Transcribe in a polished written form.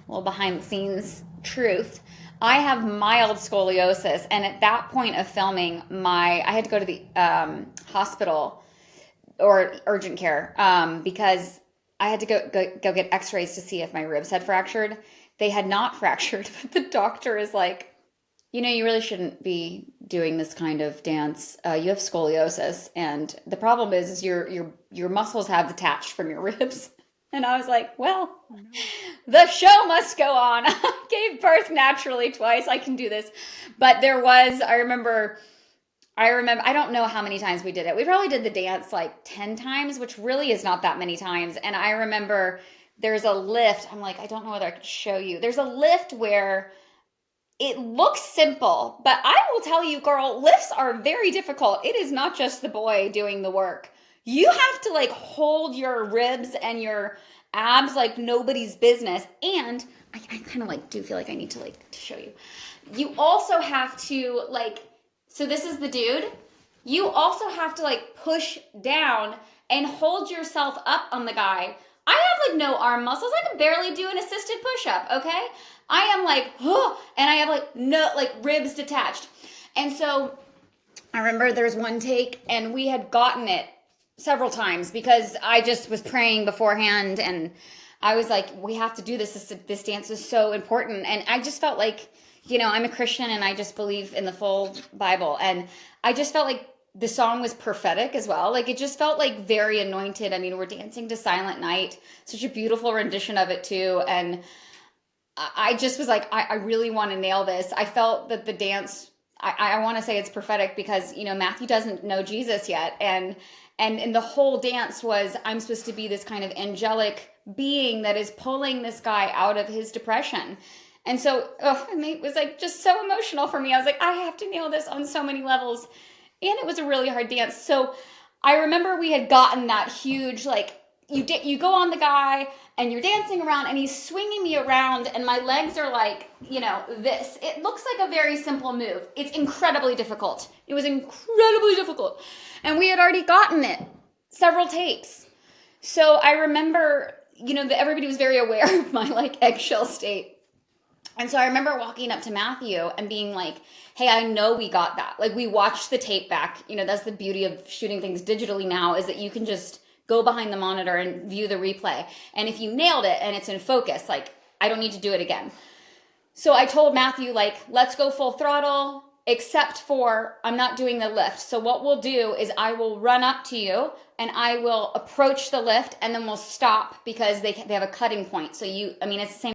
little behind the scenes truth. I have mild scoliosis, and at that point of filming, I had to go to the hospital or urgent care because I had to go get X-rays to see if my ribs had fractured. They had not fractured, but the doctor is like, you really shouldn't be doing this kind of dance. You have scoliosis, and the problem is your muscles have detached from your ribs. And I was like, well, Oh no. the show must go on. I gave birth naturally twice. I can do this. But there was, I remember, I don't know how many times we did it. We probably did the dance like 10 times, which really is not that many times. And I remember there's a lift. I'm like, I don't know whether I could show you. There's a lift where it looks simple, but I will tell you, girl, lifts are very difficult. It is not just the boy doing the work. You have to like hold your ribs and your abs like nobody's business. And I kind of like do feel like I need to like to show you. You also have to like, so this is the dude. You also have to like push down and hold yourself up on the guy. I have like no arm muscles. I can barely do an assisted push-up, okay? I am like, oh, and I have like no, like ribs detached. And so I remember there's one take and we had gotten it several times because I just was praying beforehand and I was like, we have to do this. This dance is so important. And I just felt like, I'm a Christian and I just believe in the full Bible. And I just felt like the song was prophetic as well. Like it just felt like very anointed. I mean, we're dancing to Silent Night, such a beautiful rendition of it too. And I just was like, I really want to nail this. I felt that the dance, I want to say it's prophetic because, Matthew doesn't know Jesus yet. And the whole dance was, I'm supposed to be this kind of angelic being that is pulling this guy out of his depression. And so it was like just so emotional for me. I was like, I have to nail this on so many levels. And it was a really hard dance. So I remember we had gotten that huge, like, you go on the guy and you're dancing around and he's swinging me around and my legs are like, this. It looks like a very simple move. It's incredibly difficult. It was incredibly difficult. And we had already gotten it several takes. So I remember, that everybody was very aware of my like eggshell state. And so I remember walking up to Matthew and being like, hey, I know we got that. Like we watched the tape back. That's the beauty of shooting things digitally now is that you can just go behind the monitor and view the replay. And if you nailed it and it's in focus, like I don't need to do it again. So I told Matthew, like, let's go full throttle, except for I'm not doing the lift. So what we'll do is I will run up to you and I will approach the lift and then we'll stop because they have a cutting point. So it's the same